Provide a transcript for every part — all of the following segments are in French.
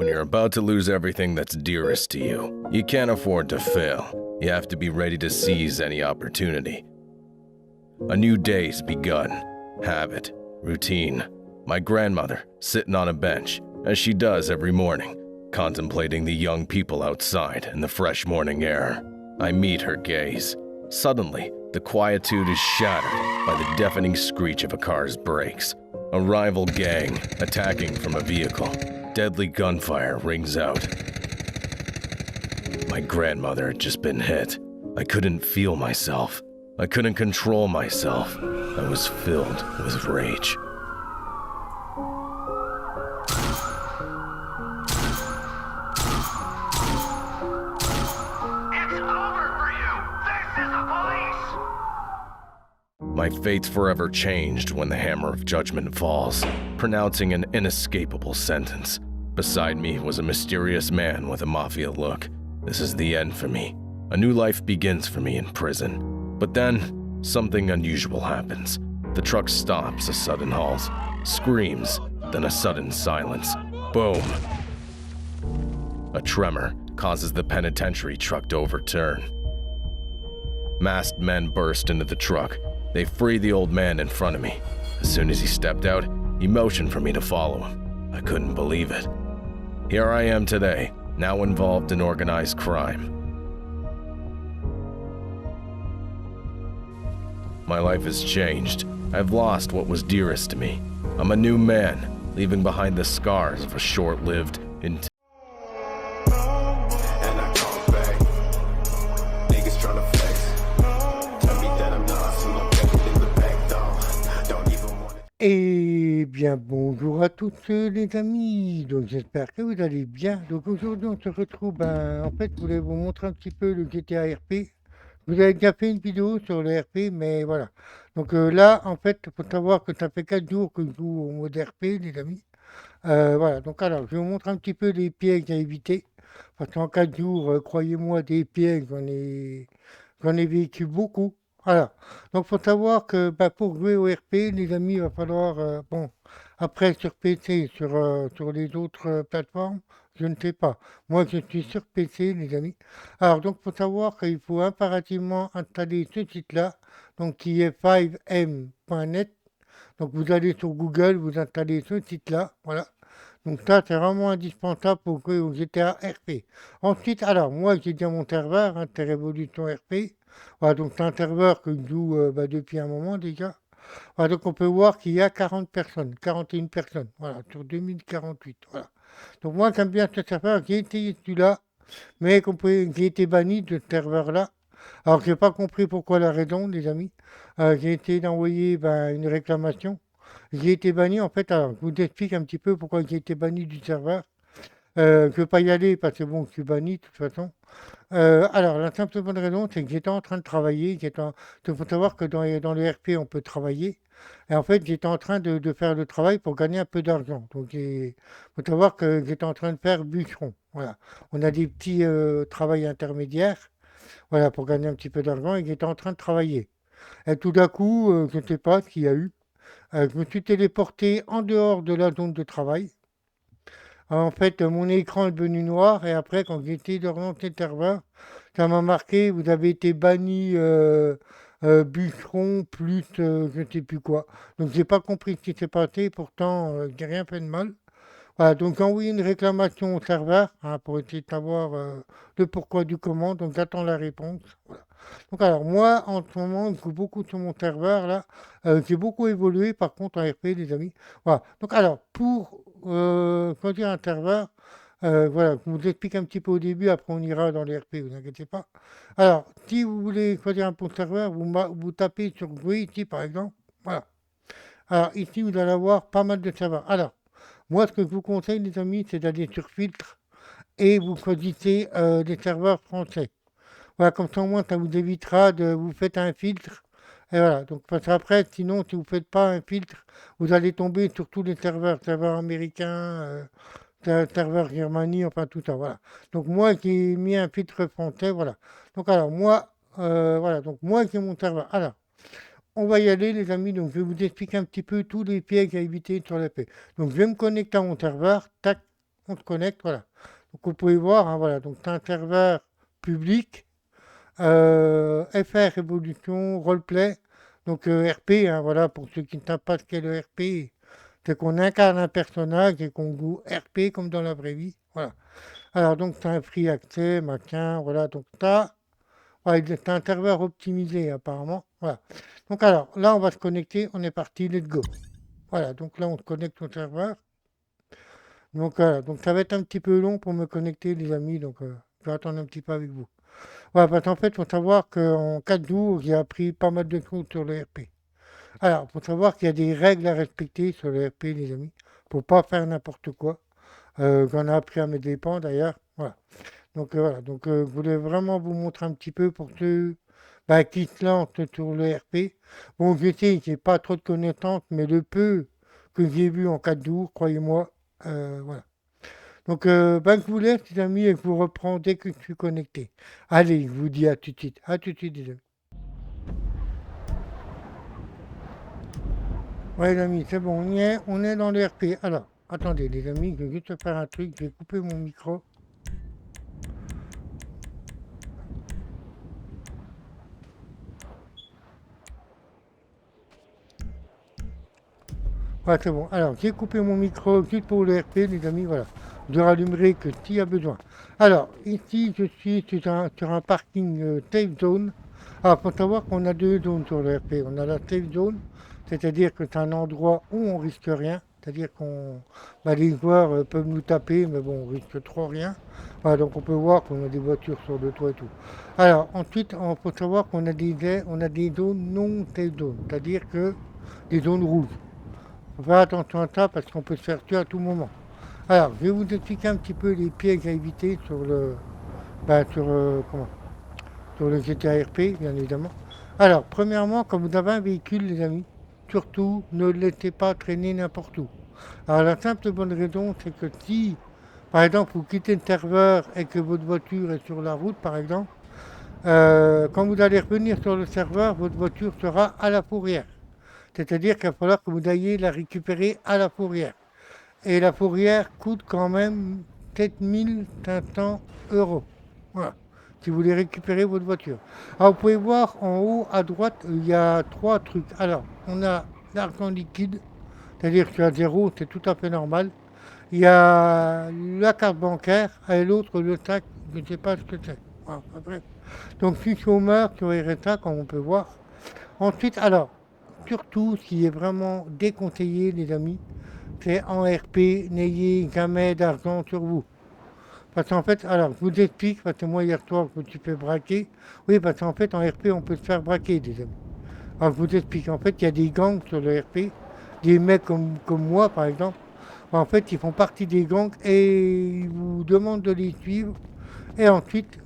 When you're about to lose everything that's dearest to you, you can't afford to fail. You have to be ready to seize any opportunity. A new day's begun. Habit, routine. My grandmother, sitting on a bench, as she does every morning, contemplating the young people outside in the fresh morning air. I meet her gaze. Suddenly, the quietude is shattered by the deafening screech of a car's brakes. A rival gang attacking from a vehicle. Deadly gunfire rings out. My grandmother had just been hit. I couldn't feel myself. I couldn't control myself. I was filled with rage. My fate's forever changed when the hammer of judgment falls, pronouncing an inescapable sentence. Beside me was a mysterious man with a mafia look. This is the end for me. A new life begins for me in prison. But then, something unusual happens. The truck stops, a sudden halt, screams, then a sudden silence. Boom! A tremor causes the penitentiary truck to overturn. Masked men burst into the truck. They free the old man in front of me. As soon as he stepped out, he motioned for me to follow him. I couldn't believe it. Here I am today, now involved in organized crime. My life has changed. I've lost what was dearest to me. I'm a new man, leaving behind the scars of a short-lived, Eh bien, bonjour à tous les amis, donc j'espère que vous allez bien. Donc aujourd'hui on se retrouve, en fait je voulais vous montrer un petit peu le GTA RP. Vous avez déjà fait une vidéo sur le RP, mais voilà. Donc là, en fait, il faut savoir que ça fait 4 jours que je joue au mode RP, les amis. Voilà, donc alors, je vais vous montrer un petit peu les pièges à éviter. Parce qu'en 4 jours, croyez-moi, des pièges, j'en ai vécu beaucoup. Voilà. Donc, faut savoir que pour jouer au RP, les amis, il va falloir, bon, après sur PC, sur les autres plateformes, je ne sais pas. Moi, je suis sur PC, les amis. Alors, donc, faut savoir qu'il faut impérativement installer ce site-là, donc qui est 5m.net. Donc, vous allez sur Google, vous installez ce site-là, voilà. Donc ça, c'est vraiment indispensable pour jouer au GTA RP. Ensuite, alors, moi, j'ai déjà mon serveur, c'est Révolution RP. Voilà, donc c'est un serveur que je joue depuis un moment déjà. Voilà, donc on peut voir qu'il y a 40 personnes, 41 personnes, voilà, sur 2048, voilà. Donc moi, j'aime bien ce serveur, j'ai essayé celui-là, mais j'ai été banni de ce serveur-là. Alors, j'ai pas compris pourquoi la raison, les amis. J'ai essayé d'envoyer une réclamation. J'ai été banni, en fait, alors, je vous explique un petit peu pourquoi j'ai été banni du serveur. Je ne veux pas y aller parce que bon, je suis banni de toute façon. Alors, la simple bonne raison, c'est que j'étais en train de travailler. Il faut savoir que dans les RP, on peut travailler. Et en fait, j'étais en train de faire le travail pour gagner un peu d'argent. Donc, il faut savoir que j'étais en train de faire bûcheron. Voilà. On a des petits travails intermédiaires, voilà, pour gagner un petit peu d'argent et j'étais en train de travailler. Et tout d'un coup, je ne sais pas ce qu'il y a eu. Je me suis téléporté en dehors de la zone de travail. En fait, mon écran est devenu noir et après, quand j'ai essayé de relancer le serveur, ça m'a marqué, vous avez été banni bûcheron plus je ne sais plus quoi. Donc j'ai pas compris ce qui s'est passé, pourtant j'ai rien fait de mal. Voilà, donc j'ai envoyé une réclamation au serveur pour essayer de savoir le pourquoi du comment, donc j'attends la réponse. Voilà. Donc alors moi, en ce moment, je joue beaucoup sur mon serveur là. J'ai beaucoup évolué par contre en RP, les amis. Voilà. Donc alors, pour choisir un serveur, voilà, je vous explique un petit peu au début, après on ira dans les RP, vous inquiétez pas. Alors, si vous voulez choisir un bon serveur, vous tapez sur jouer ici par exemple. Voilà. Alors ici, vous allez avoir pas mal de serveurs. Alors, moi, ce que je vous conseille, les amis, c'est d'aller sur filtre et vous choisissez des serveurs français. Voilà, comme ça au moins, ça vous évitera de vous faites un filtre. Et voilà, donc parce qu'après, sinon, si vous ne faites pas un filtre, vous allez tomber sur tous les serveurs américains, serveurs Germanie, enfin tout ça, voilà. Donc moi, j'ai mis un filtre français, voilà. Donc alors, moi, voilà, donc moi, j'ai mon serveur. Alors, on va y aller, les amis. Donc, je vais vous expliquer un petit peu tous les pièges à éviter sur la paix. Donc, je vais me connecter à mon serveur. Tac. on se connecte, voilà. Donc vous pouvez voir, hein, voilà, donc c'est un serveur public, FR Evolution, Roleplay, donc RP, hein, voilà, pour ceux qui ne savent pas ce qu'est le RP, c'est qu'on incarne un personnage et qu'on joue RP comme dans la vraie vie, voilà. Alors donc c'est un free access, machin, voilà, donc ça, ouais, c'est un serveur optimisé apparemment, voilà. Donc alors, là on va se connecter, on est parti, let's go. Voilà, donc là on se connecte au serveur. Donc voilà, donc ça va être un petit peu long pour me connecter les amis, donc je vais attendre un petit peu avec vous. Voilà, parce qu'en fait, il faut savoir qu'en 4 jours, j'ai appris pas mal de choses sur le RP. Alors, il faut savoir qu'il y a des règles à respecter sur le RP, les amis. Faut pas faire n'importe quoi. J'en ai appris à mes dépens d'ailleurs. Voilà. Donc voilà, donc je voulais vraiment vous montrer un petit peu pour ceux qui se lancent sur le RP. Bon, je sais, j'ai pas trop de connaissances, mais le peu que j'ai vu en 4 jours, croyez-moi, voilà. Donc, je vous laisse, les amis, et je vous reprends dès que je suis connecté. Allez, je vous dis à tout de suite. À tout de suite, les amis. Ouais, les amis, c'est bon, on est dans le RP. Alors, attendez, les amis, je vais juste faire un truc. Je vais couper mon micro. Ouais, c'est bon. Alors, j'ai coupé mon micro juste pour le RP, les amis, voilà. Je rallumerai que s'il y a besoin. Alors, ici, je suis sur un parking safe zone. Alors, il faut savoir qu'on a deux zones sur le RP. On a la safe zone, c'est-à-dire que c'est un endroit où on risque rien. C'est-à-dire qu'on, les joueurs peuvent nous taper, mais bon, on risque trop rien. Voilà, donc on peut voir qu'on a des voitures sur le toit et tout. Alors, ensuite, il faut savoir qu'on a on a des zones non safe zone, c'est-à-dire que des zones rouges. Faut faire attention à ça parce qu'on peut se faire tuer à tout moment. Alors, je vais vous expliquer un petit peu les pièges à éviter sur le, sur le GTA RP, bien évidemment. Alors, premièrement, quand vous avez un véhicule, les amis, surtout ne le laissez pas traîner n'importe où. Alors, la simple bonne raison, c'est que si, par exemple, vous quittez le serveur et que votre voiture est sur la route, par exemple, quand vous allez revenir sur le serveur, votre voiture sera à la fourrière. C'est-à-dire qu'il va falloir que vous ayez la récupérer à la fourrière. Et la fourrière coûte quand même 7500 euros. Voilà. Si vous voulez récupérer votre voiture. Alors vous pouvez voir en haut à droite, il y a trois trucs. Alors, on a l'argent liquide, c'est-à-dire que à zéro, c'est tout à fait normal. Il y a la carte bancaire et l'autre, le sac, je ne sais pas ce que c'est. Voilà, bref. Donc, je suis chômeur sur RSA, comme on peut voir. Ensuite, alors, surtout, ce qui est vraiment déconseillé, les amis, c'est en RP, n'ayez jamais d'argent sur vous. Parce qu'en fait, alors, je vous explique, parce que moi, hier soir, je me suis fait braquer. Oui, parce qu'en fait, en RP, on peut se faire braquer, des amis. Alors, je vous explique. En fait, il y a des gangs sur le RP, des mecs comme moi, par exemple. En fait, ils font partie des gangs et ils vous demandent de les suivre. Et ensuite,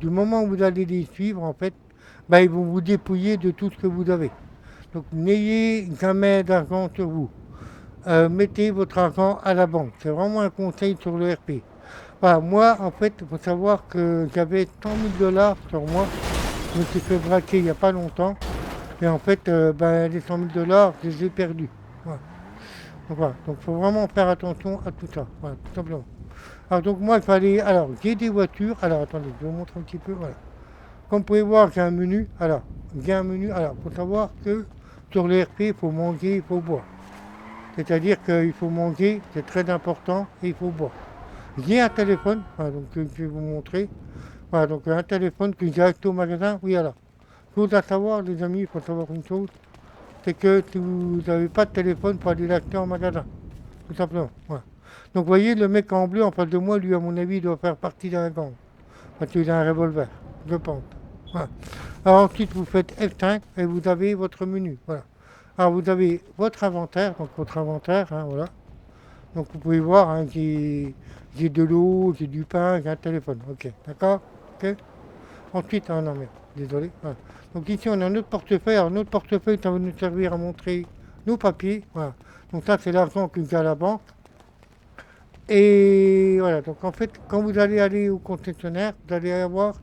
du moment où vous allez les suivre, en fait, ils vont vous dépouiller de tout ce que vous avez. Donc, n'ayez jamais d'argent sur vous. Mettez votre argent à la banque. C'est vraiment un conseil sur le RP. Voilà, moi, en fait, il faut savoir que j'avais 100 000 dollars sur moi. Je me suis fait braquer il n'y a pas longtemps. Et en fait, les 100 000 dollars, je les ai perdus. Voilà. Donc voilà, donc il faut vraiment faire attention à tout ça. Voilà, tout simplement. Alors donc moi, il fallait... Alors, j'ai des voitures. Alors, attendez, je vais vous montrer un petit peu. Voilà. Comme vous pouvez voir, j'ai un menu. Alors, j'ai un menu. Alors, il faut savoir que sur le RP, il faut manger, il faut boire. C'est-à-dire qu'il faut manger, c'est très important, et il faut boire. J'ai un téléphone, voilà, donc je vais vous montrer. Voilà, donc un téléphone que j'ai acheté au magasin. Oui, alors, chose à savoir, les amis, il faut savoir une chose, c'est que si vous n'avez pas de téléphone, il faut aller l'acheter en magasin. Tout simplement. Voilà. Donc, vous voyez, le mec en bleu en face de moi, lui, à mon avis, il doit faire partie d'un gang. Parce qu'il a un revolver, je pense. Voilà. Alors, ensuite, vous faites F5 et vous avez votre menu. Voilà. Alors, vous avez votre inventaire, donc votre inventaire, hein, voilà. Donc, vous pouvez voir, hein, j'ai de l'eau, j'ai du pain, j'ai un téléphone. Ok, d'accord. Ok. Ensuite, ah non, mais désolé. Voilà. Donc, ici, on a notre portefeuille. Alors, notre portefeuille, ça va nous servir à montrer nos papiers. Voilà. Donc, ça, c'est l'argent que j'ai à la banque. Et voilà. Donc, en fait, quand vous allez aller au concessionnaire, vous allez avoir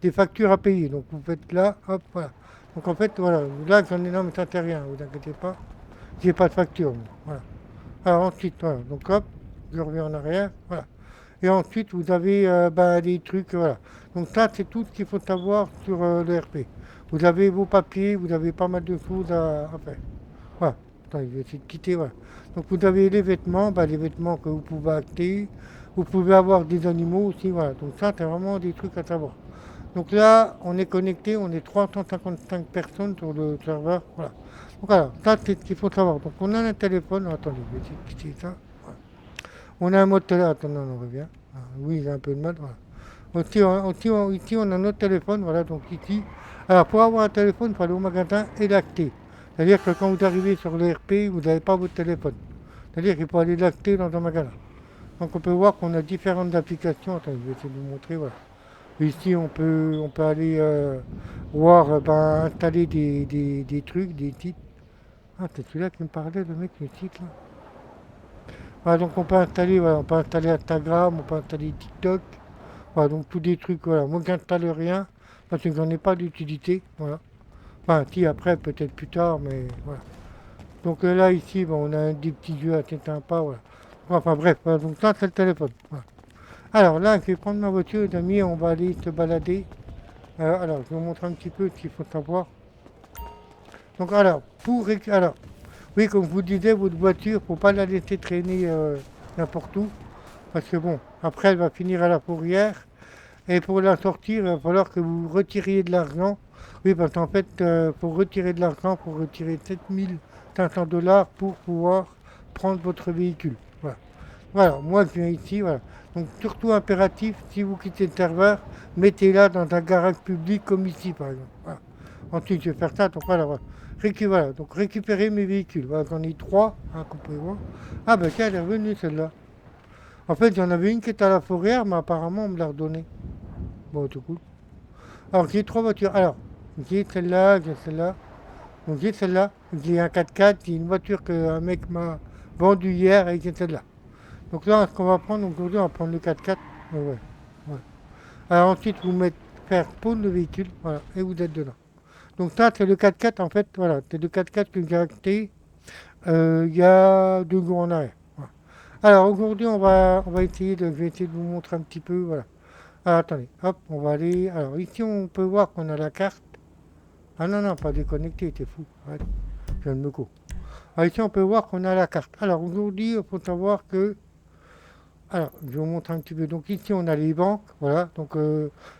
des factures à payer. Donc, vous faites là, hop, voilà. Donc, en fait, voilà. Là, j'en ai, non, mais ça, c'est rien, vous inquiétez pas. J'ai pas de facture. Voilà. Alors ensuite, voilà, donc hop, je reviens en arrière, voilà. Et ensuite, vous avez des trucs, voilà. Donc ça, c'est tout ce qu'il faut savoir sur le RP. Vous avez vos papiers, vous avez pas mal de choses à faire. Voilà. Attends, je vais essayer de quitter, voilà. Donc vous avez les vêtements que vous pouvez acheter. Vous pouvez avoir des animaux aussi, voilà. Donc ça, c'est vraiment des trucs à savoir. Donc là, on est connecté, on est 355 personnes sur le serveur, voilà. Donc voilà, ça c'est ce qu'il faut savoir. Donc on a un téléphone, attendez, je vais essayer de quitter ça. Voilà. On a un mode téléphone, attendez, on revient. Ah, oui, j'ai un peu de mal, voilà. Ici, on a notre téléphone, voilà, donc ici. Alors, pour avoir un téléphone, il faut aller au magasin et l'acheter. C'est-à-dire que quand vous arrivez sur le RP, vous n'avez pas votre téléphone. C'est-à-dire qu'il faut aller l'acheter dans un magasin. Donc, on peut voir qu'on a différentes applications. Attends, je vais essayer de vous montrer, voilà. Ici, on peut aller voir, installer des trucs, des titres. Ah, c'est celui-là qui me parlait, le mec, le titre, là. Voilà, donc on peut installer Instagram, on peut installer TikTok. Voilà, donc tous des trucs, voilà. Moi, j'installe rien parce que j'en ai pas d'utilité, voilà. Enfin, si, après, peut-être plus tard, mais voilà. Donc là, ici, on a des petits jeux assez sympas, voilà. Enfin, bref, voilà, donc ça, c'est le téléphone. Voilà. Alors là, je vais prendre ma voiture, les amis, on va aller se balader. Alors, je vais vous montrer un petit peu ce qu'il faut savoir. Donc, alors, oui, comme je vous disais, votre voiture, faut pas la laisser traîner n'importe où. Parce que bon, après, elle va finir à la fourrière. Et pour la sortir, il va falloir que vous retiriez de l'argent. Oui, parce qu'en fait, pour retirer de l'argent, pour retirer 7 500 $ pour pouvoir prendre votre véhicule. Voilà. Voilà, moi je viens ici, voilà. Donc surtout impératif, si vous quittez le serveur, mettez-la dans un garage public comme ici par exemple. Voilà. Ensuite je vais faire ça, donc voilà. Voilà. Donc récupérer mes véhicules. Voilà, j'en ai 3, hein, comme vous pouvez voir. Ah ben tiens, elle est revenue celle-là. En fait, j'en avais une qui était à la fourrière, mais apparemment on me l'a redonnée. Bon, tout cool. Alors j'ai 3 voitures. Alors, j'ai celle-là, j'ai celle-là. Donc j'ai celle-là, j'ai un 4x4, j'ai une voiture qu'un mec m'a vendue hier et j'ai celle-là. Donc là, ce qu'on va prendre, aujourd'hui, on va prendre le 4x4. Ouais. Alors ensuite, faire spawn le véhicule, voilà, et vous êtes dedans. Donc ça, c'est le 4x4, en fait, voilà, c'est le 4x4 que j'ai acheté il y a 2 jours en arrière. Voilà. Alors aujourd'hui, je vais essayer de vous montrer un petit peu, voilà. Alors attendez, hop, on va aller, alors ici, on peut voir qu'on a la carte. Ah non, non, pas déconnecté, t'es fou, arrête, je viens de me couper. Alors ici, on peut voir qu'on a la carte. Alors aujourd'hui, il faut savoir que alors, je vais vous montrer un petit peu. Donc ici, on a les banques, voilà. Donc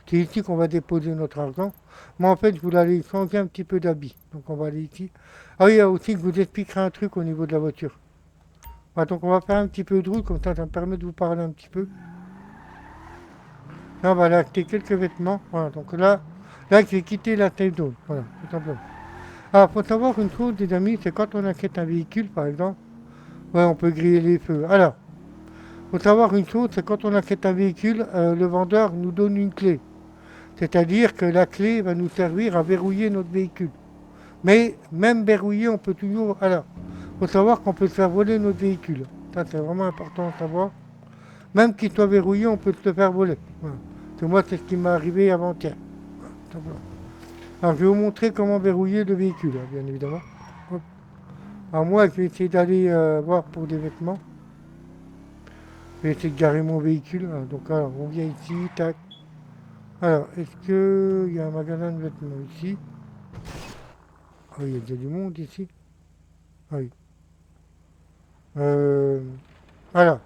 c'est ici qu'on va déposer notre argent. Moi, en fait, je voulais aller changer un petit peu d'habit. Donc on va aller ici. Ah oui, il y a aussi que je vous expliquerai un truc au niveau de la voiture. Voilà, donc on va faire un petit peu de route, comme ça me permet de vous parler un petit peu. Là, on va aller acheter quelques vêtements. Voilà, donc là, je vais quitter la safe zone. Voilà, tout simplement. Alors, il faut savoir une chose, les amis, c'est quand on achète un véhicule, par exemple, ouais, on peut griller les feux. Alors, il faut savoir une chose, c'est quand on achète un véhicule, le vendeur nous donne une clé. C'est-à-dire que la clé va nous servir à verrouiller notre véhicule. Mais même verrouillé, on peut toujours... Alors, il faut savoir qu'on peut se faire voler notre véhicule. Ça, c'est vraiment important à savoir. Même qu'il soit verrouillé, on peut se le faire voler. Voilà. Moi, c'est ce qui m'est arrivé avant-hier. Voilà. Alors, je vais vous montrer comment verrouiller le véhicule, hein, bien évidemment. Hop. Alors, moi, je vais essayer d'aller voir pour des vêtements. Je vais essayer de garer mon véhicule. Donc, alors, on vient ici, tac. Alors, est-ce qu'il y a un magasin de vêtements ici? Ah oui, il y a déjà du monde ici. Ah oui. Voilà.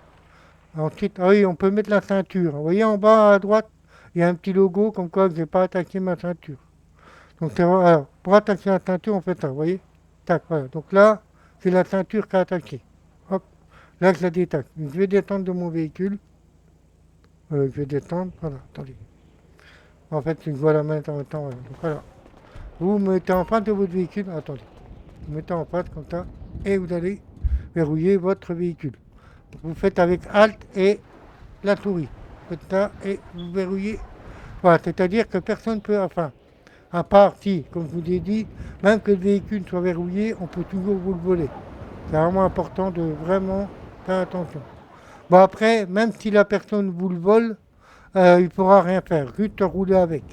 Ensuite, ah oui, on peut mettre la ceinture. Vous voyez en bas à droite, il y a un petit logo comme quoi je n'ai pas attaqué ma ceinture. Donc, alors, pour attaquer la ceinture, on fait ça, vous voyez? Tac, voilà. Donc là, c'est la ceinture qui a attaqué. Hop, là, je la détache. Je vais descendre de mon véhicule. Je vais descendre, voilà, attendez. En fait, je vois la main en même temps, voilà. Donc, voilà. Vous mettez en face de votre véhicule, attendez. Vous mettez en face comme ça, et vous allez verrouiller votre véhicule. Vous faites avec Alt et la souris. Vous faites ça et vous verrouillez. Voilà, c'est-à-dire que personne ne peut, enfin, à part si, comme je vous ai dit, même que le véhicule soit verrouillé, on peut toujours vous le voler. C'est vraiment important de vraiment faire attention. Bon après, même si la personne vous le vole, il ne pourra rien faire, juste rouler avec.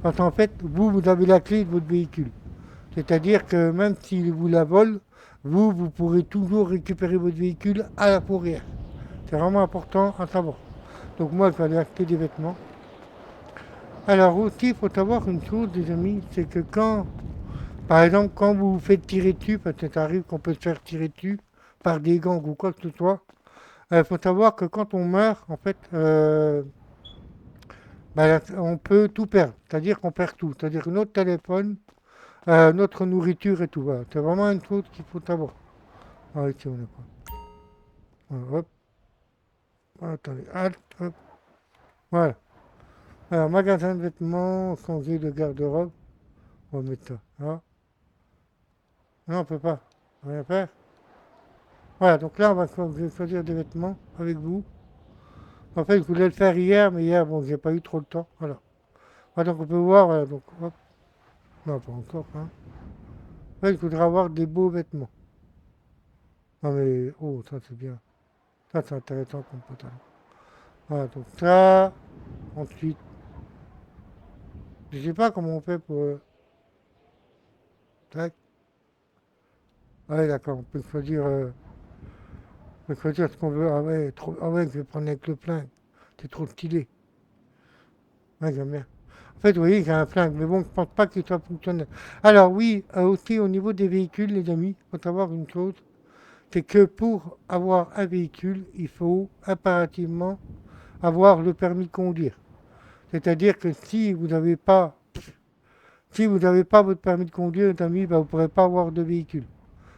Parce qu'en fait, vous avez la clé de votre véhicule. C'est-à-dire que même s'il vous la vole, vous pourrez toujours récupérer votre véhicule à la fourrière. C'est vraiment important à savoir. Donc moi, je vais aller acheter des vêtements. Alors aussi, il faut savoir une chose, les amis, c'est que quand, par exemple, quand vous vous faites tirer dessus, parce que ça arrive qu'on peut se faire tirer dessus par des gangs ou quoi que ce soit, il faut savoir que quand on meurt, en fait, bah, on peut tout perdre. C'est-à-dire qu'on perd tout. C'est-à-dire notre téléphone, notre nourriture et tout. Voilà. C'est vraiment une chose qu'il faut savoir. Ah, ici, on est quoi? Voilà, hop. Attendez, hop. Voilà. Alors, magasin de vêtements, changer de garde-robe. On va mettre ça. Ah. Non, on peut pas. Rien faire. Voilà, donc là, je vais choisir des vêtements avec vous. En fait, je voulais le faire hier, mais hier, bon, j'ai pas eu trop le temps. Voilà. Voilà, donc on peut voir, voilà, donc, hop. Non, pas encore, hein. En fait, je voudrais avoir des beaux vêtements. Non, mais, oh, ça, c'est bien. Ça, c'est intéressant comme pantalon. Voilà, donc ça, ensuite, je sais pas comment on fait pour... tac. Ah ouais, d'accord, on peut choisir, ce qu'on veut. Ah ouais, trop, ah ouais, je vais prendre avec le flingue. C'est trop stylé. Ouais, j'aime bien. En fait, vous voyez, j'ai un flingue, mais bon, je pense pas qu'il soit fonctionnel. Alors oui, aussi au niveau des véhicules, les amis, il faut savoir une chose, c'est que pour avoir un véhicule, il faut impérativement avoir le permis de conduire. C'est-à-dire que si vous n'avez pas votre permis de conduire, les amis, ben, vous ne pourrez pas avoir de véhicule.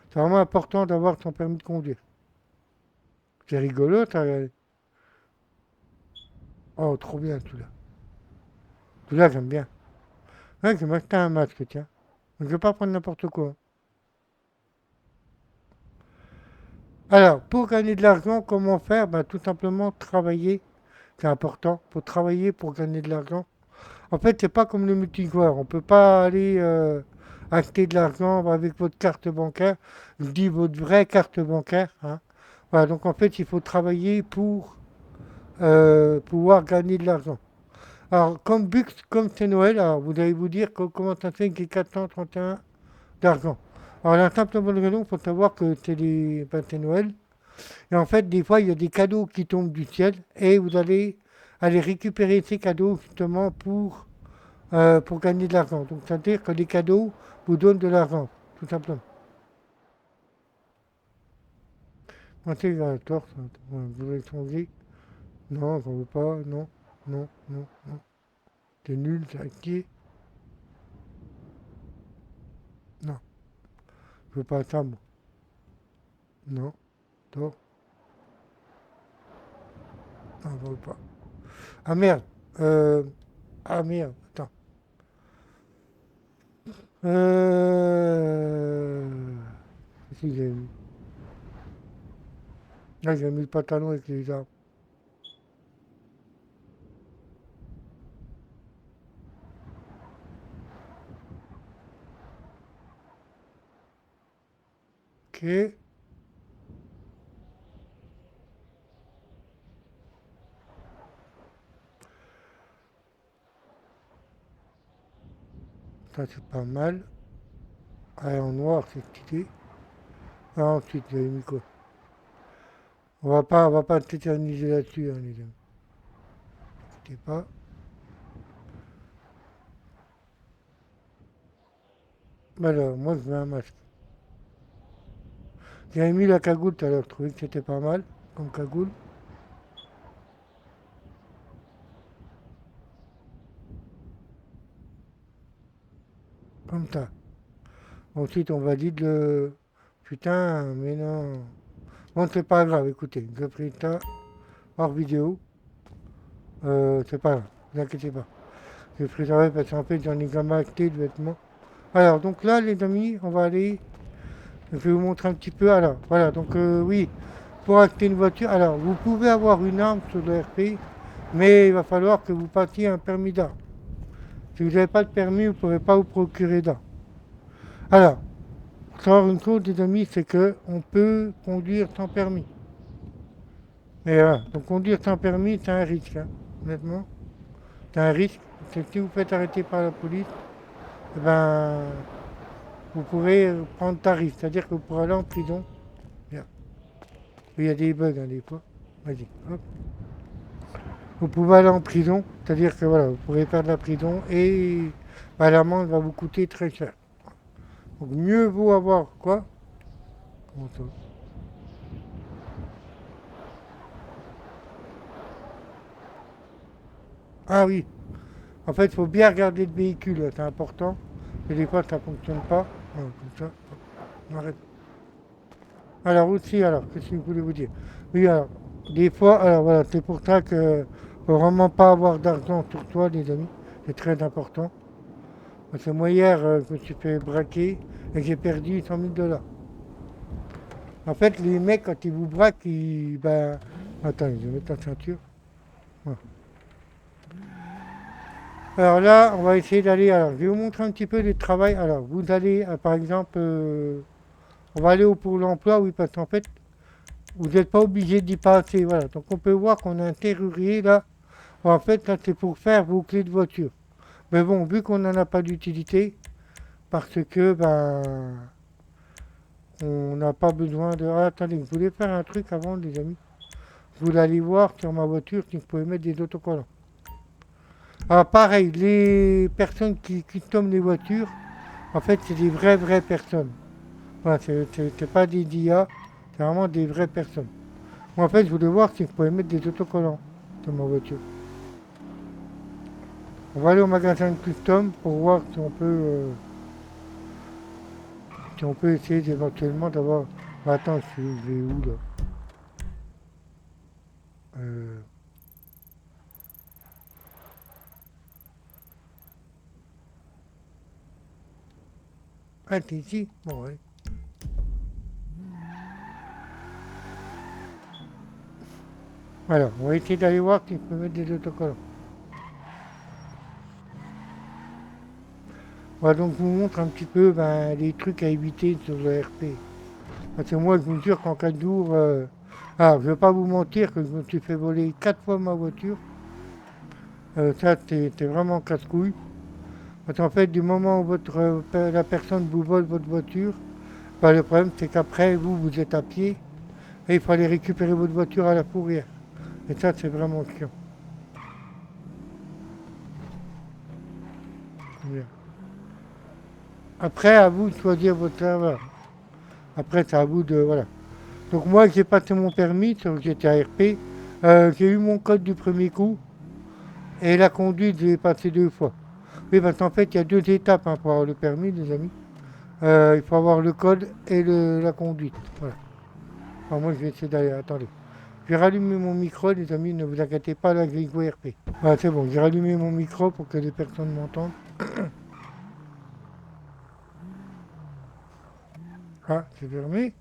C'est vraiment important d'avoir son permis de conduire. C'est rigolo, ça. Oh, trop bien, celui-là. Celui-là, j'aime bien. Ouais, je vais m'acheter un masque, tiens. Je ne vais pas prendre n'importe quoi. Alors, pour gagner de l'argent, comment faire? Ben, tout simplement travailler. C'est important. Il faut travailler pour gagner de l'argent. En fait, c'est pas comme le multijoueur. On ne peut pas aller acheter de l'argent avec votre carte bancaire. Je dis votre vraie carte bancaire, hein. Voilà, donc en fait, il faut travailler pour pouvoir gagner de l'argent. Alors, comme c'est Noël, alors vous allez vous dire comment ça fait que j'ai 431 d'argent. Alors, la simple bonne raison, il faut savoir que c'est Noël. Et en fait, des fois, il y a des cadeaux qui tombent du ciel et vous allez aller récupérer ces cadeaux justement pour gagner de l'argent. Donc, c'est-à-dire que les cadeaux vous donnent de l'argent, tout simplement. Quand c'est la torse, vous voulez changer? Non, j'en veux pas, non, non, non, non. C'est nul, c'est acquis. Non, je veux pas ça, moi. Non, tort, non, je veux pas. Ah merde, euh, ah merde, attends. Euh, si j'ai mis. Là, j'ai mis le pantalon avec les arbres. Ok, ça c'est pas mal. Ah, en noir, c'est stylé. Ah, ensuite, j'avais mis quoi? On va pas s'éterniser là-dessus, hein, les amis. N'inquiétez pas. Alors, moi, je mets un masque. J'avais mis la cagoule tout à l'heure, je trouvais que c'était pas mal comme cagoule. Comme ça. Ensuite, on valide le... Putain, mais non. Bon, c'est pas grave, écoutez, je ferai ça hors vidéo. C'est pas grave, ne vous inquiétez pas. Je ferai ça parce qu'en fait, j'en ai jamais acheté de vêtements. Alors, donc là, les amis, on va aller... Je vais vous montrer un petit peu. Alors, voilà, donc oui, pour acheter une voiture, alors, vous pouvez avoir une arme sur le RP, mais il va falloir que vous passiez un permis d'arme. Si vous n'avez pas de permis, vous ne pourrez pas vous procurer d'armes. Alors, faut savoir une chose, les amis, c'est que on peut conduire sans permis. Mais voilà, donc conduire sans permis, c'est un risque, hein, honnêtement. C'est un risque. C'est que si vous faites arrêter par la police, eh ben, vous pourrez prendre tarif, c'est-à-dire que vous pourrez aller en prison. Bien. Il y a des bugs, hein, des fois. Vas-y, hop. Vous pouvez aller en prison, c'est-à-dire que voilà, vous pourrez faire de la prison et bah, l'amende va vous coûter très cher. Donc mieux vaut avoir quoi? Comment ça? Ah oui, en fait, il faut bien regarder le véhicule, c'est important. Et des fois, ça ne fonctionne pas. Voilà, comme ça, on arrête. Alors aussi, alors, qu'est-ce que je voulais vous dire? Oui, alors, des fois, alors voilà, c'est pour ça que faut vraiment pas avoir d'argent sur toi, les amis. C'est très important. Parce que moi, hier, je me suis fait braquer et j'ai perdu 100 000 dollars. En fait, les mecs, quand ils vous braquent, ils. Ben. Attends, je vais mettre la ceinture. Voilà. Alors là, on va essayer d'aller. Alors, je vais vous montrer un petit peu le travail. Alors, vous allez, par exemple, on va aller au Pôle emploi, oui, parce qu'en fait, vous n'êtes pas obligé d'y passer. Voilà. Donc, on peut voir qu'on a un serrurier là. En fait, là, c'est pour faire vos clés de voiture. Mais bon, vu qu'on n'en a pas d'utilité, parce que, ben, on n'a pas besoin de. Ah, attendez, je voulais faire un truc avant, les amis. Je voulais aller voir sur ma voiture si je pouvais mettre des autocollants. Ah, pareil, les personnes qui custom les voitures, en fait, c'est des vraies personnes. Voilà, c'est pas des IA, c'est vraiment des vraies personnes. Moi, en fait, je voulais voir si je pouvais mettre des autocollants sur ma voiture. On va aller au magasin de custom pour voir si on peut essayer éventuellement d'avoir. Attends, je vais où là? euh... Ah, t'es ici? Bon, ouais. Alors, on va essayer d'aller voir si je peux mettre des autocollants. Voilà, donc je vous montre un petit peu ben, les trucs à éviter sur le RP. Parce que moi, je vous jure qu'en 4 jours, alors je ne vais pas vous mentir que je me suis fait voler 4 fois ma voiture. Ça, c'est vraiment casse-couille. Parce qu'en fait, du moment où la personne vous vole votre voiture, ben, le problème c'est qu'après, vous êtes à pied et il faut aller récupérer votre voiture à la fourrière. Et ça, c'est vraiment chiant. Bien. Après, à vous de choisir votre serveur. Après, c'est à vous de. Voilà. Donc moi, j'ai passé mon permis sur GTA RP. J'ai eu mon code du premier coup. Et la conduite, je l'ai passé 2 fois. Oui, parce qu'en fait, il y a 2 étapes pour avoir le permis, les amis. Il faut avoir le code et la conduite. Voilà. Alors moi, je vais essayer d'aller. Attendez. Je vais rallumer mon micro, les amis. Ne vous inquiétez pas, là, j'ai joué RP. Voilà, c'est bon. J'ai rallumé mon micro pour que les personnes m'entendent. Ah, c'est fermé.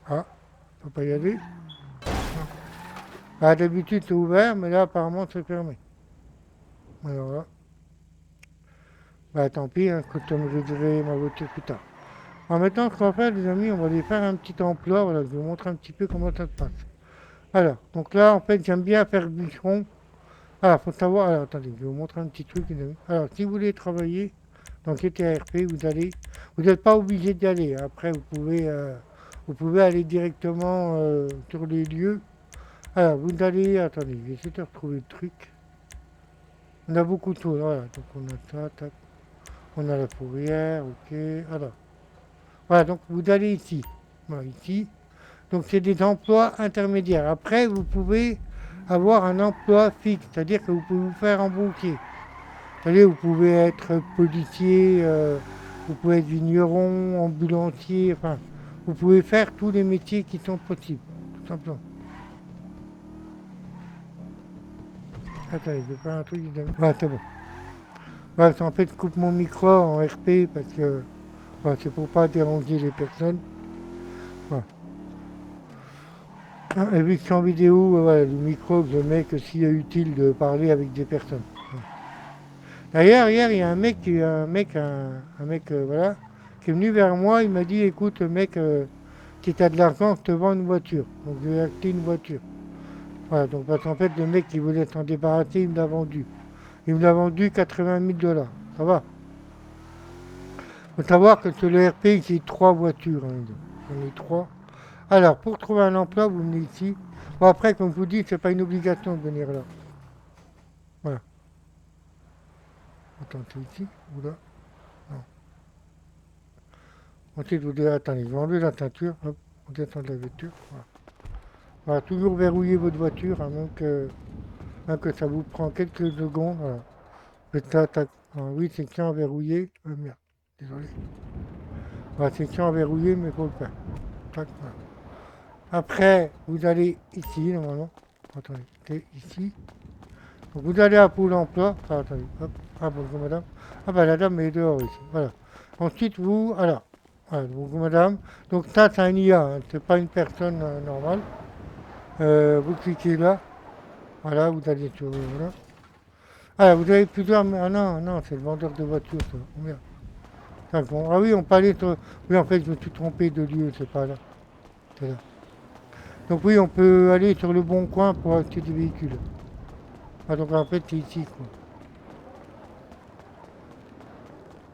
Ah, faut pas y aller. Ah, d'habitude, c'est ouvert, mais là, apparemment, c'est fermé. Alors là. Bah tant pis, hein, quand on me réduirait ma voiture plus tard. Alors maintenant, ce qu'on va faire, les amis, on va aller faire un petit emploi. Voilà, je vais vous montrer un petit peu comment ça se passe. Alors, donc là, en fait, j'aime bien faire bûcheron. Alors, faut savoir. Alors, attendez, je vais vous montrer un petit truc, les amis. Alors, si vous voulez travailler dans GTRP, vous allez. Vous n'êtes pas obligé d'y aller. Après, vous pouvez aller directement sur les lieux. Alors, vous allez. Attendez, je vais essayer de retrouver le truc. On a beaucoup de choses. Voilà, donc on a ça, tac. On a la fourrière, ok. Alors. Voilà, donc vous allez ici. Voilà, ici. Donc c'est des emplois intermédiaires. Après, vous pouvez avoir un emploi fixe, c'est-à-dire que vous pouvez vous faire embaucher. C'est-à-dire vous pouvez être policier, vous pouvez être vigneron, ambulancier, enfin, vous pouvez faire tous les métiers qui sont possibles, tout simplement. Attendez, je vais faire un truc. Voilà, c'est bon. Voilà, en fait, je coupe mon micro en RP parce que voilà, c'est pour pas déranger les personnes. Voilà. Et vu que je suis en vidéo, voilà, le micro, je mets que s'il est utile de parler avec des personnes. D'ailleurs, hier, il y a un mec, voilà, qui est venu vers moi, il m'a dit, écoute, mec, si tu as de l'argent, je te vends une voiture. Donc, je lui ai acheté une voiture. Voilà, donc, parce qu'en fait, le mec qui voulait s'en débarrasser, il me l'a vendu. Il me l'a vendu 80 000 dollars. Ça va. Il faut savoir que sur le RP, j'ai 3 voitures. Hein, j'en ai 3. Alors, pour trouver un emploi, vous venez ici. Bon, après, comme je vous dis, c'est pas une obligation de venir là. Voilà. Attends, c'est ici ou là? Non. Ensuite, vous devez... Attendez, je vais enlever la ceinture. Hop, on descend de la voiture. Voilà. Voilà, toujours verrouiller votre voiture, même que ça vous prend quelques secondes. Voilà. Faites ça, tac. Ah, oui, c'est chiant à verrouiller. Merde, désolé. Voilà, c'est chiant à verrouiller, mais il faut le faire. Tac, voilà. Après, vous allez ici, normalement. Attendez, c'est ici. Donc vous allez à Pôle emploi. Ah, attendez, hop. Ah, bonjour madame. Ah, bah la dame est dehors ici. Voilà. Ensuite, vous. Alors. Voilà, bonjour madame. Donc, ça, c'est un IA. Hein, c'est pas une personne normale. Vous cliquez là. Voilà, vous allez sur. Voilà. Ah, vous avez plusieurs. Ah non, non, c'est le vendeur de voitures, ça. Oh, merde. Ah, bon. Ah oui, on peut aller sur. Oui, en fait, je me suis trompé de lieu, c'est pas là. C'est là. Donc, oui, on peut aller sur le bon coin pour acheter des véhicules. Ah, donc en fait, c'est ici, quoi.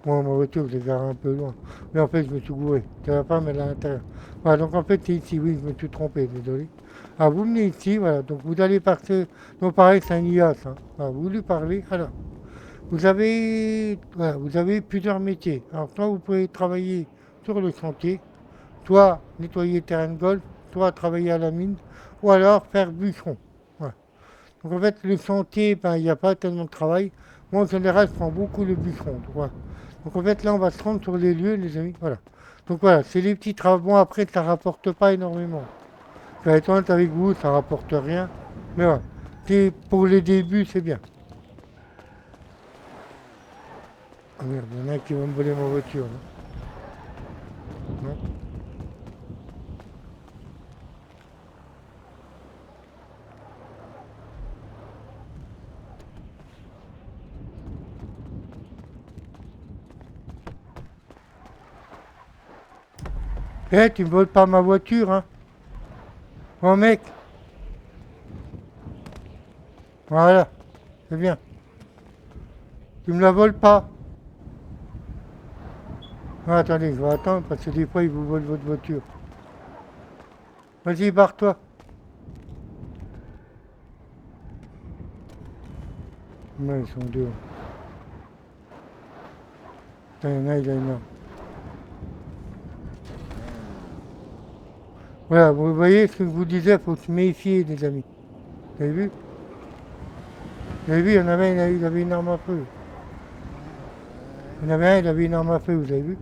Moi, ma voiture, je l'ai garée un peu loin. Mais en fait, je me suis gouré. Ça va pas, mais à l'intérieur. Voilà, donc en fait, c'est ici. Oui, je me suis trompé, désolé. Alors, vous venez ici, voilà. Donc, vous allez partir. Donc, pareil, c'est un IA, ça. Voilà, vous lui parlez. Alors, voilà, vous avez plusieurs métiers. Alors, soit vous pouvez travailler sur le chantier, soit nettoyer terrain de golf, soit travailler à la mine, ou alors faire bûcheron. Voilà. Donc, en fait, le chantier, ben, il n'y a pas tellement de travail. Moi, en général, je prends beaucoup le bûcheron. Donc, voilà. Donc en fait là on va se rendre sur les lieux les amis. Voilà. Donc voilà, c'est les petits travaux. Bon après ça rapporte pas énormément. Je vais être honnête avec vous, ça rapporte rien. Mais voilà. Pour les débuts c'est bien. Ah merde, il y en a un qui va me voler ma voiture. Non. Eh, tu me voles pas ma voiture, hein. Oh mec. Voilà. C'est bien. Tu me la voles pas. Ah, attendez, je vais attendre parce que des fois ils vous volent votre voiture. Vas-y, barre-toi. Non, ils sont deux. Putain, il y en a, il a une arme. Voilà, vous voyez ce que je vous disais, il faut se méfier, les amis. Vous avez vu? Vous avez vu, il y en avait un, il avait une arme à feu. Il y en avait un, il avait une arme à feu, vous avez vu?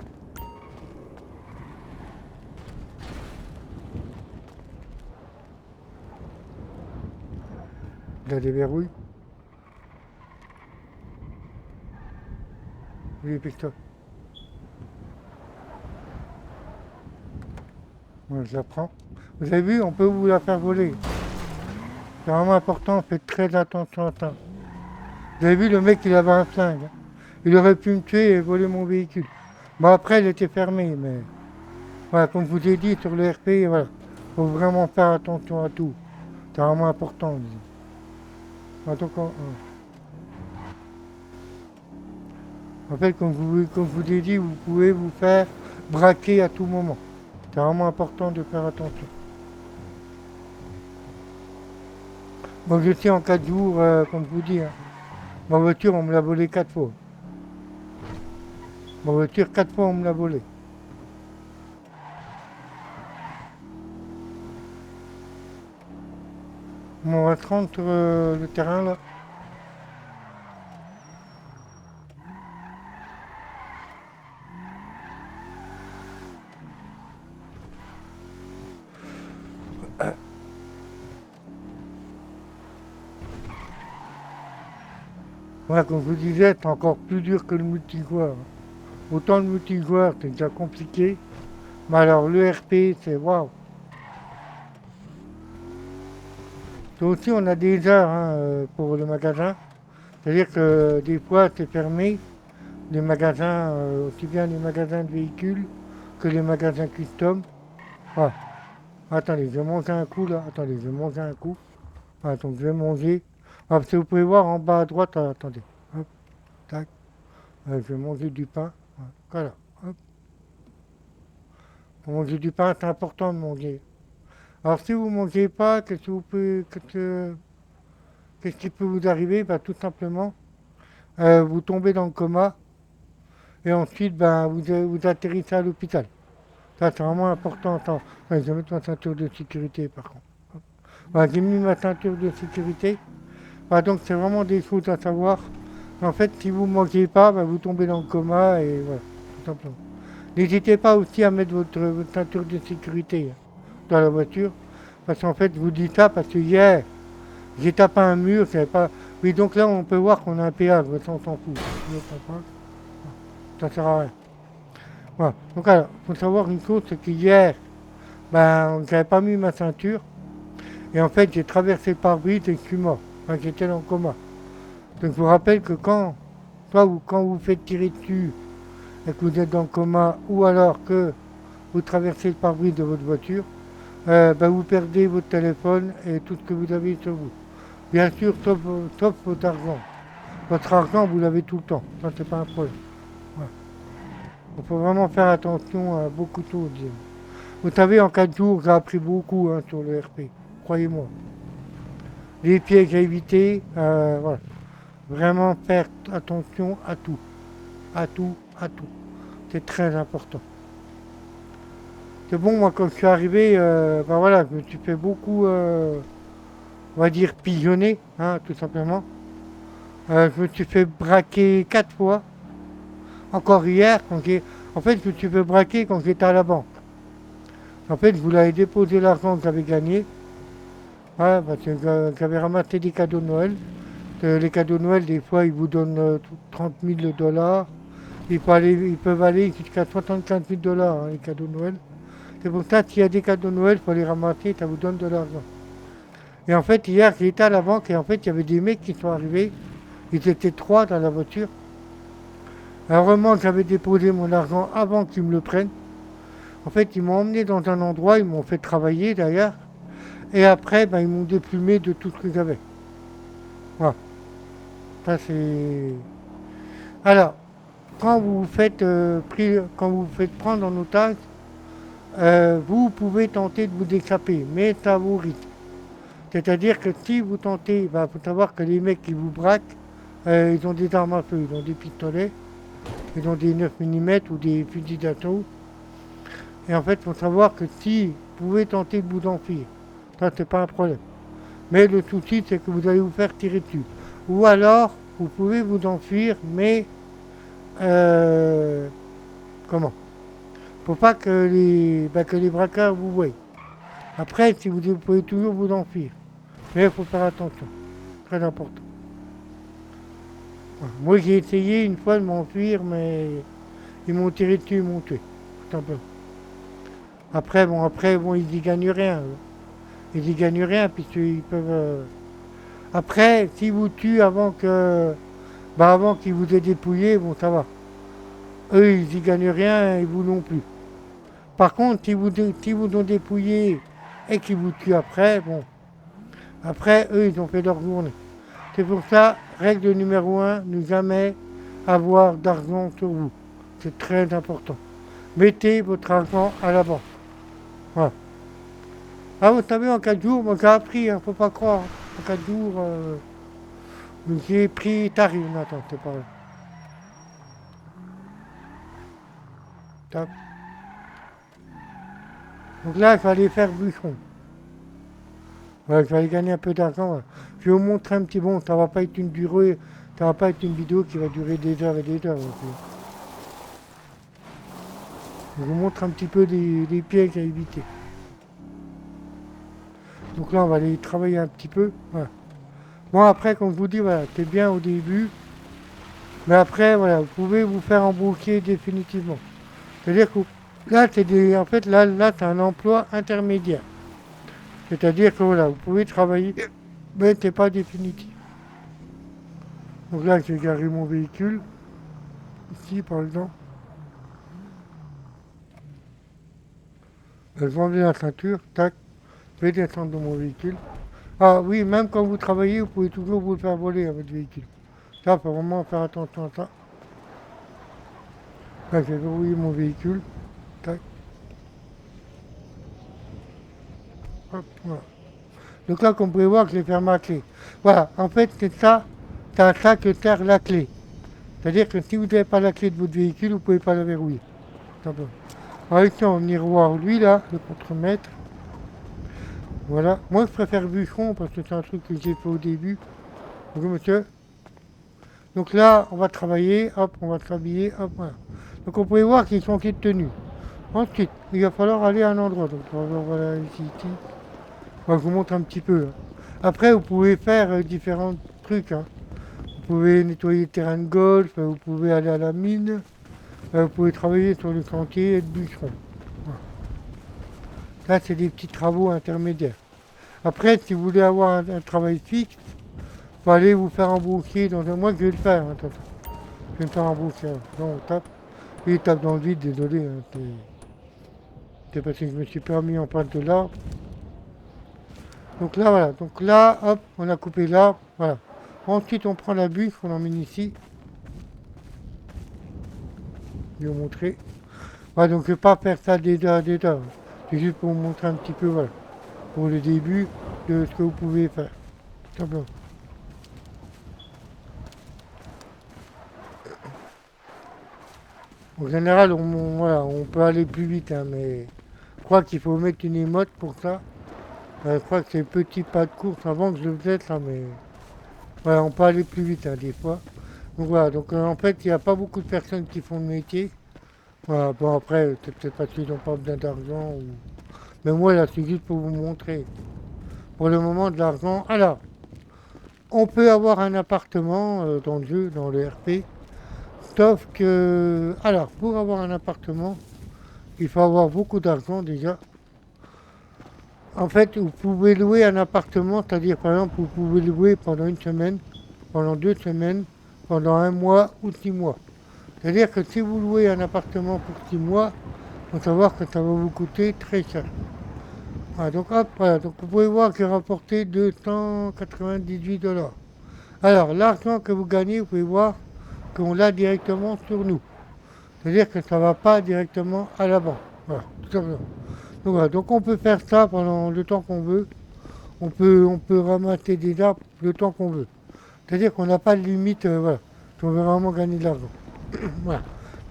Il a des verrouilles. Oui, les pistolets. Moi, je la prends. Vous avez vu, on peut vous la faire voler. C'est vraiment important, faites très attention à ça. Vous avez vu, le mec, il avait un flingue. Hein. Il aurait pu me tuer et voler mon véhicule. Bon, après, il était fermé, mais... Voilà, comme je vous ai dit, sur le RP, voilà. Faut vraiment faire attention à tout. C'est vraiment important. En en fait, comme je vous ai dit, vous pouvez vous faire braquer à tout moment. C'est vraiment important de faire attention. Bon, je sais, en 4 jours, comme je vous dis, hein, ma voiture, on me l'a volée 4 fois. Ma voiture, 4 fois, on me l'a volée. Bon, on va se rendre sur le terrain, là. Voilà, comme je vous disais, c'est encore plus dur que le multijoueur. Autant le multijoueur, c'est déjà compliqué. Mais alors, le RP, c'est waouh. Et aussi, on a des heures hein, pour le magasin. C'est-à-dire que des fois, c'est fermé. Les magasins, aussi bien les magasins de véhicules que les magasins custom. Ah, attendez, je vais manger un coup là. Attendez, je vais manger un coup. Ah, donc je vais manger. Ah, parce que vous pouvez voir en bas à droite, attendez. Hop, tac. Je vais manger du pain. Voilà. Hop. Pour manger du pain, c'est important de manger. Alors si vous ne mangez pas, qu'est-ce qui peut vous arriver? Bah, tout simplement, vous tombez dans le coma et ensuite ben, vous atterrissez à l'hôpital. Ça c'est vraiment important. Attends, ouais, je vais mettre ma ceinture de sécurité par contre. Voilà, j'ai mis ma ceinture de sécurité. Voilà, donc c'est vraiment des choses à savoir. En fait, si vous ne mangez pas, ben, vous tombez dans le coma et voilà, tout simplement. N'hésitez pas aussi à mettre votre ceinture de sécurité hein, dans la voiture. Parce qu'en fait, je vous dis ça parce que hier, j'ai tapé un mur, j'avais pas. Oui, donc là, on peut voir qu'on a un péage, ça, on s'en fout. Ça sert à rien. Voilà. Donc alors, il faut savoir une chose, c'est qu'hier, ben, j'avais pas mis ma ceinture. Et en fait, j'ai traversé le pare-brise et je suis mort. Enfin, j'étais dans le coma. Donc je vous rappelle que quand vous faites tirer dessus et que vous êtes dans le coma, ou alors que vous traversez le pare-brise de votre voiture, ben, vous perdez votre téléphone et tout ce que vous avez sur vous. Bien sûr, sauf votre argent. Votre argent, vous l'avez tout le temps. Ça, c'est pas un problème. Voilà. Il faut vraiment faire attention à beaucoup de choses. Vous savez, en 4 jours, j'ai appris beaucoup hein, sur le RP. Croyez-moi. Les pièges à éviter, voilà. Vraiment faire attention à tout. À tout, à tout. C'est très important. C'est bon, moi, quand je suis arrivé, ben voilà, je me suis fait beaucoup, on va dire, pigeonner, hein, tout simplement. Je me suis fait braquer 4 fois. Encore hier, en fait, je me suis fait braquer quand j'étais à la banque. En fait, je voulais déposer l'argent que j'avais gagné. Ouais, parce que j'avais ramassé des cadeaux de Noël. Les cadeaux de Noël, des fois, ils vous donnent 30 000 dollars. Ils peuvent aller jusqu'à 75 000 dollars, hein, les cadeaux de Noël. C'est pour ça, s'il y a des cadeaux de Noël, il faut les ramasser, ça vous donne de l'argent. Et en fait, hier, j'étais à la banque et en fait, il y avait des mecs qui sont arrivés. Ils étaient 3 dans la voiture. Alors, vraiment, j'avais déposé mon argent avant qu'ils me le prennent. En fait, ils m'ont emmené dans un endroit, ils m'ont fait travailler d'ailleurs. Et après, ben, ils m'ont déplumé de tout ce que j'avais. Voilà. Ça, c'est. Alors, quand vous faites prendre en otage, vous pouvez tenter de vous échapper, mais à vos risques. C'est-à-dire que si vous tentez, il faut savoir que les mecs qui vous braquent, ils ont des armes à feu, ils ont des pistolets, ils ont des 9 mm ou des fusils d'assaut. Et en fait, il faut savoir que si vous pouvez tenter de vous enfuir, ça c'est pas un problème. Mais le souci, c'est que vous allez vous faire tirer dessus. Ou alors, vous pouvez vous enfuir, mais comment? Faut pas que les braqueurs vous voient. Après, si vous pouvez toujours vous enfuir. Mais il faut faire attention. Très important. Voilà. Moi, j'ai essayé une fois de m'enfuir, mais ils m'ont tiré dessus, ils m'ont tué. Tout simplement. Après, ils y gagnent rien. Ils y gagnent rien, puisqu'ils peuvent. Après, s'ils vous tuent avant qu'ils vous aient dépouillé, bon, ça va. Eux, ils y gagnent rien et vous non plus. Par contre, si vous ont dépouillé et qu'ils vous tuent après, bon. Après, eux, ils ont fait leur journée. C'est pour ça, règle numéro 1, ne jamais avoir d'argent sur vous. C'est très important. Mettez votre argent à la banque. Voilà. Ah, vous savez, en 4 jours, moi j'ai appris, faut pas croire. En 4 jours, j'ai pris tarif. Attends, c'est pas vrai. Tac. Donc là, il fallait faire bûcheron. Ouais, je vais aller gagner un peu d'argent. Ouais. Je vais vous montrer un petit bon, ça va pas être ça va pas être une vidéo qui va durer des heures et des heures. Je vous montre un petit peu des pièges à éviter. Donc là, on va aller travailler un petit peu. Voilà. Bon, après, comme je vous dis, voilà, c'est bien au début. Mais après, voilà, vous pouvez vous faire embaucher définitivement. C'est-à-dire que là, en fait, là, c'est un emploi intermédiaire. C'est-à-dire que voilà, vous pouvez travailler, mais c'est pas définitif. Donc là, j'ai garé mon véhicule. Ici, par exemple. Je vais enlever la ceinture, tac. Je vais descendre de mon véhicule. Ah oui, même quand vous travaillez, vous pouvez toujours vous le faire voler à votre véhicule. Ça, il faut vraiment faire attention à ça. Là, j'ai verrouillé mon véhicule. Tac. Hop, voilà. Donc là, comme vous pouvez voir, je l'ai fermé à clé. Voilà, en fait, c'est ça, c'est à ça que sert la clé. C'est-à-dire que si vous n'avez pas la clé de votre véhicule, vous ne pouvez pas la verrouiller. Simplement. Alors ici, on va venir voir lui, là, le contremaître. Voilà. Moi, je préfère bûcheron parce que c'est un truc que j'ai fait au début. Bonjour, monsieur. Donc là, on va travailler, hop, on va s'habiller, hop, voilà. Donc on peut voir qu'ils sont en kit de tenue. Ensuite, il va falloir aller à un endroit. Donc on va voilà, ici. Moi, je vous montre un petit peu. Hein. Après, vous pouvez faire différents trucs. Hein. Vous pouvez nettoyer le terrain de golf, vous pouvez aller à la mine, vous pouvez travailler sur le chantier et être bûcheron. Voilà. Là, c'est des petits travaux intermédiaires. Après, si vous voulez avoir un travail fixe, vous allez vous faire embaucher dans un mois que je vais le faire. Hein, attention. Je vais me faire embaucher. Hein. Donc, on tape. Il tape dans le vide, désolé. Hein, c'est parce que je me suis permis en pointe de l'arbre. Donc là, voilà. Donc là, hop, on a coupé l'arbre. Voilà. Ensuite, on prend la bûche, on l'emmène ici. Je vais vous montrer. Voilà, donc je ne vais pas faire ça déjà. C'est juste pour vous montrer un petit peu, voilà. Pour le début de ce que vous pouvez faire. Simplement. En général, voilà, on peut aller plus vite, hein, mais je crois qu'il faut mettre une émote pour ça. Je crois que c'est petit pas de course avant que je le fasse, ça, mais voilà, on peut aller plus vite hein, des fois. Donc voilà, donc en fait, il n'y a pas beaucoup de personnes qui font le métier. Voilà, bon après, c'est peut-être parce qu'ils n'ont pas besoin d'argent. Ou... Mais moi, là, c'est juste pour vous montrer. Pour le moment, de l'argent. Alors, on peut avoir un appartement dans le jeu, dans le RP. Sauf que, alors, pour avoir un appartement, il faut avoir beaucoup d'argent déjà. En fait, vous pouvez louer un appartement, c'est-à-dire par exemple, vous pouvez louer pendant une semaine, pendant 2 semaines, pendant un mois ou 6 mois. C'est-à-dire que si vous louez un appartement pour 6 mois, il faut savoir que ça va vous coûter très cher. Voilà, donc hop, voilà, donc vous pouvez voir que j'ai rapporté 298 $. Alors, l'argent que vous gagnez, vous pouvez voir qu'on l'a directement sur nous. C'est-à-dire que ça ne va pas directement à la banque. Voilà, tout simplement. Donc, voilà, donc on peut faire ça pendant le temps qu'on veut. On peut ramasser des arbres le temps qu'on veut. C'est-à-dire qu'on n'a pas de limite, voilà. Si on veut vraiment gagner de l'argent. Voilà.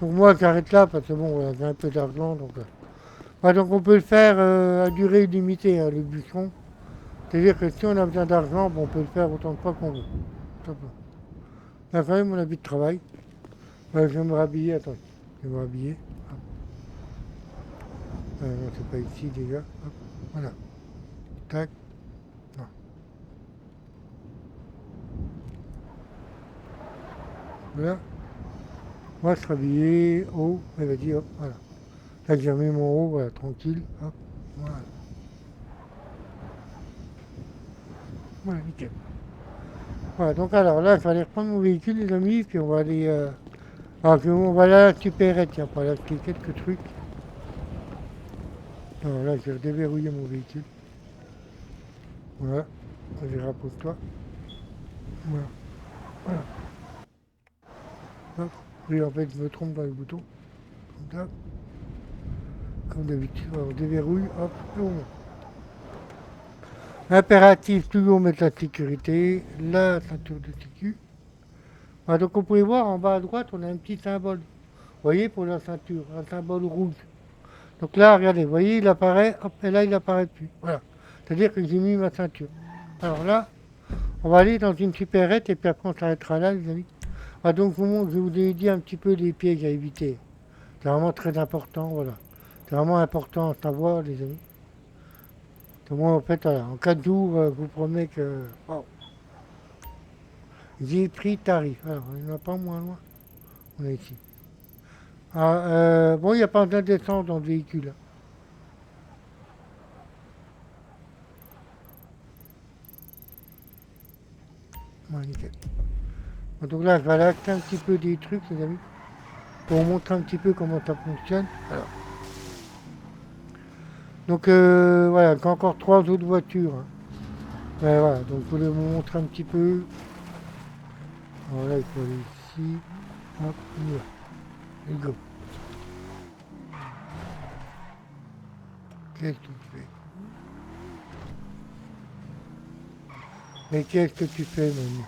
Donc moi j'arrête là parce que bon, voilà, j'ai un peu d'argent. Donc, voilà, donc on peut le faire à durée illimitée, hein, le bûcheron. C'est-à-dire que si on a besoin d'argent, bon, on peut le faire autant de fois qu'on veut. Là quand même mon habit de travail. Je vais me rhabiller, attends. Je vais me rhabiller. Non, c'est pas ici déjà. Hop, voilà. Tac. Non. Voilà. Moi, je suis habillé, haut, elle va dire, hop, voilà. Là, j'ai mis mon haut, voilà, tranquille, hop, voilà. Voilà, nickel. Voilà, donc alors là, je vais aller reprendre mon véhicule, les amis, puis on va aller... alors, on va aller à la supérette, tiens, pour aller acheter quelques trucs. Alors là, je vais déverrouiller mon véhicule. Voilà. Vas-y, rapproche-toi. Voilà. Voilà. Hop. Oui, en fait, je me trompe dans les boutons. Comme ça. Comme d'habitude, on déverrouille, hop, et on monte. Impératif, toujours mettre la sécurité, la ceinture de sécu. Voilà, donc on pouvez voir en bas à droite, on a un petit symbole. Vous voyez, pour la ceinture, un symbole rouge. Donc là, regardez, vous voyez, il apparaît, hop, et là, il apparaît plus. Voilà. C'est-à-dire que j'ai mis ma ceinture. Alors là, on va aller dans une supérette et puis après on s'arrêtera là, les amis. Voilà, donc je vous ai dit un petit peu les pièges à éviter. C'est vraiment très important, voilà. C'est vraiment important à savoir, les amis. Moi, en fait, voilà, en 4 jours, je vous promets que... Wow. J'ai pris tarif. Alors, il n'y en a pas moins loin. On est ici. Ah, bon, il n'y a pas d'essence dans le véhicule. Bon, nickel. Bon, donc là, je vais aller acheter un petit peu des trucs, les amis, pour vous montrer un petit peu comment ça fonctionne. Alors. Donc, voilà, j'ai encore 3 autres voitures. Hein. Voilà, donc je voulais vous montrer un petit peu. Voilà, il faut aller ici. Hop, on y va. Let's go. Qu'est-ce que tu fais? Mais qu'est-ce que tu fais, mamie?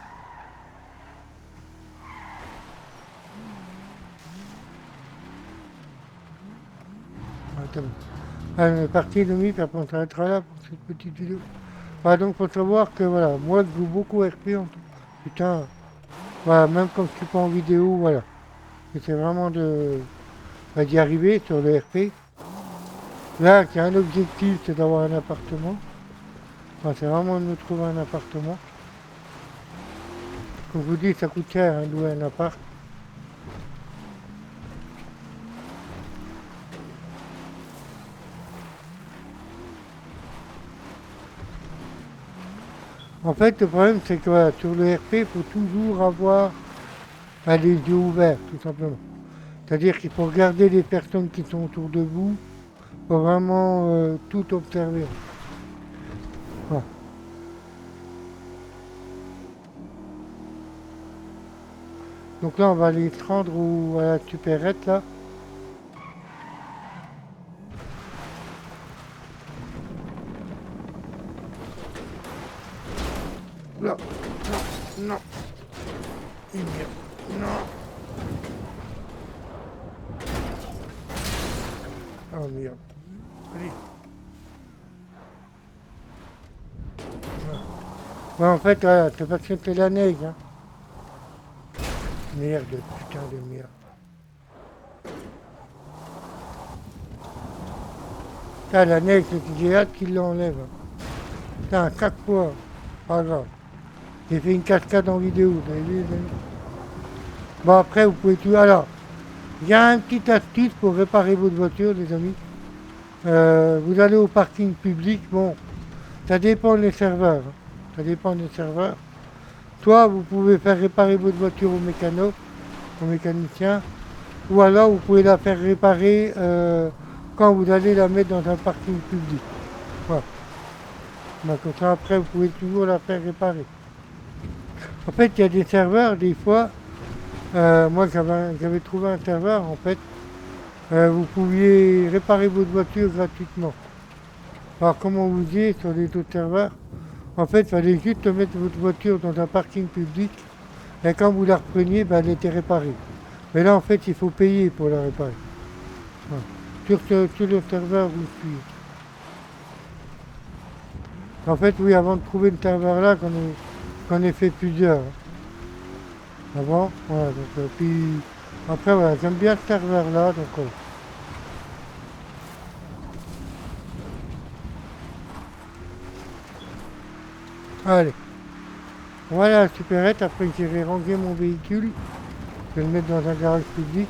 Attends. Ah, on est parti, Nomi, puis après on s'arrêtera là pour cette petite vidéo. Voilà, donc faut savoir que voilà, moi je joue beaucoup RP en tout. Putain, voilà, même quand je suis pas en vidéo, voilà. J'essaie vraiment d'y arriver sur le RP. Là, il y a un objectif, c'est d'avoir un appartement. Enfin, c'est vraiment de me trouver un appartement. Comme je vous dis, ça coûte cher hein, de louer un appart. En fait, le problème, c'est que voilà, sur le RP, il faut toujours avoir les yeux ouverts, tout simplement. C'est-à-dire qu'il faut regarder les personnes qui sont autour de vous, pour vraiment tout observer. Voilà. Donc là, on va aller se rendre à la supérette, là. Là, non, non. Et bien, non. Oh merde. Allez. Ouais, en fait, voilà, c'est parce que c'est la neige, hein. Merde, putain de merde. Putain, la neige, j'ai hâte qu'il l'enlève. Putain, 4 fois. Pas grave. J'ai fait une cascade en vidéo, vous avez vu, les amis? Bon, après, vous pouvez tout... Alors, il y a un petit astuce pour réparer votre voiture, les amis. Vous allez au parking public, bon, ça dépend des serveurs. Hein. Ça dépend des serveurs. Soit vous pouvez faire réparer votre voiture au mécanicien, ou alors vous pouvez la faire réparer quand vous allez la mettre dans un parking public. Voilà. Donc, comme ça, après, vous pouvez toujours la faire réparer. En fait, il y a des serveurs, des fois, moi j'avais trouvé un serveur, en fait, vous pouviez réparer votre voiture gratuitement. Alors, comme on vous dit sur les autres serveurs, en fait, il fallait juste mettre votre voiture dans un parking public, et quand vous la repreniez, ben, elle était réparée. Mais là, en fait, il faut payer pour la réparer. Voilà. Sur le serveur où je suis. En fait, oui, avant de trouver le serveur là, qu'on ait fait plusieurs. Avant, voilà, donc, puis après, voilà, j'aime bien ce serveur là, donc voilà. Allez, voilà la supérette, après j'irai ranger mon véhicule, je vais le mettre dans un garage public.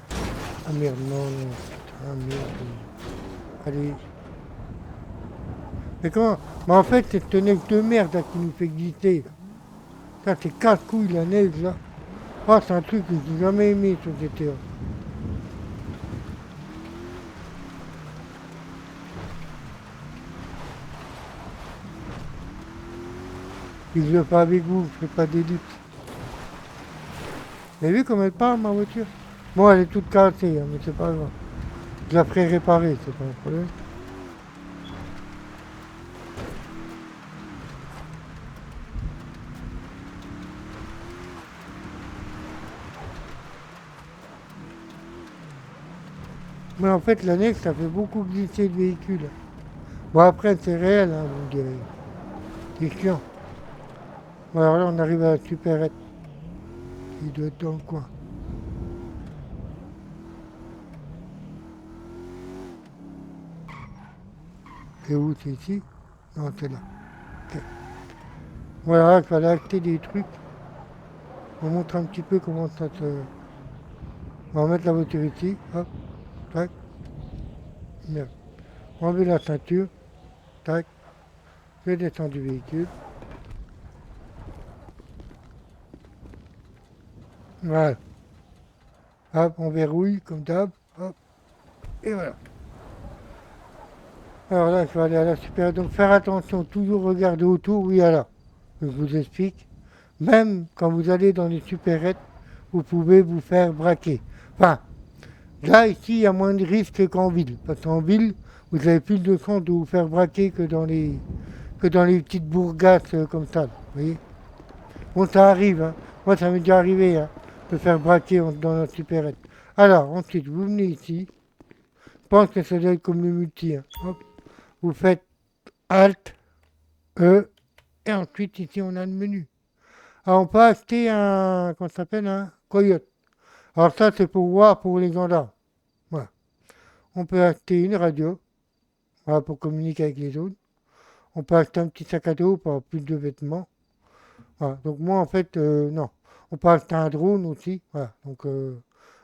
Ah merde, non, non, putain, merde. Allez. Mais comment? Mais en fait, c'est cette neige de merde là, qui nous fait glisser. Ça, c'est casse-couille la neige là. Oh, c'est un truc que j'ai jamais aimé sur GTA. Puis je le fais avec vous, je fais pas d'élite. Vous avez vu comme elle part ma voiture? Bon, elle est toute cassée, hein, mais c'est pas grave. Je la ferai réparer, c'est pas un problème. Mais en fait, la neige, ça fait beaucoup glisser le véhicule. Bon, après, c'est réel, hein, vous me direz. C'est chiant. Bon, alors là, on arrive à la supérette. Il doit être dans le coin. C'est où? C'est ici? Non, c'est là. Okay. Voilà, il fallait acheter des trucs. On montre un petit peu comment ça se... On va mettre la voiture ici. Hop. Tac. Merde. Enlever la ceinture. Tac. Je descends du véhicule. Voilà. Hop, on verrouille comme d'hab. Hop. Et voilà. Alors là, il faut aller à la supérieure. Donc faire attention, toujours regarder autour. Oui, alors, je vous explique. Même quand vous allez dans les supérettes, vous pouvez vous faire braquer. Enfin, là, ici, il y a moins de risques qu'en ville. Parce qu'en ville, vous avez plus de chances de vous faire braquer que que dans les petites bourgades comme ça, vous voyez. Bon, ça arrive, hein. Moi, ça m'est déjà arrivé, hein, de faire braquer dans notre supérette. Alors, ensuite, vous venez ici. Je pense que ça doit être comme le multi, hein. Hop. Vous faites Alt, E, et ensuite, ici, on a le menu. Alors, on peut acheter un, comment ça s'appelle, un coyote. Alors, ça, c'est pour voir pour les gendarmes. Voilà. On peut acheter une radio, voilà, pour communiquer avec les autres. On peut acheter un petit sac à dos pour avoir plus de vêtements. Voilà. Donc moi, en fait, non. On peut acheter un drone aussi. Voilà. Donc,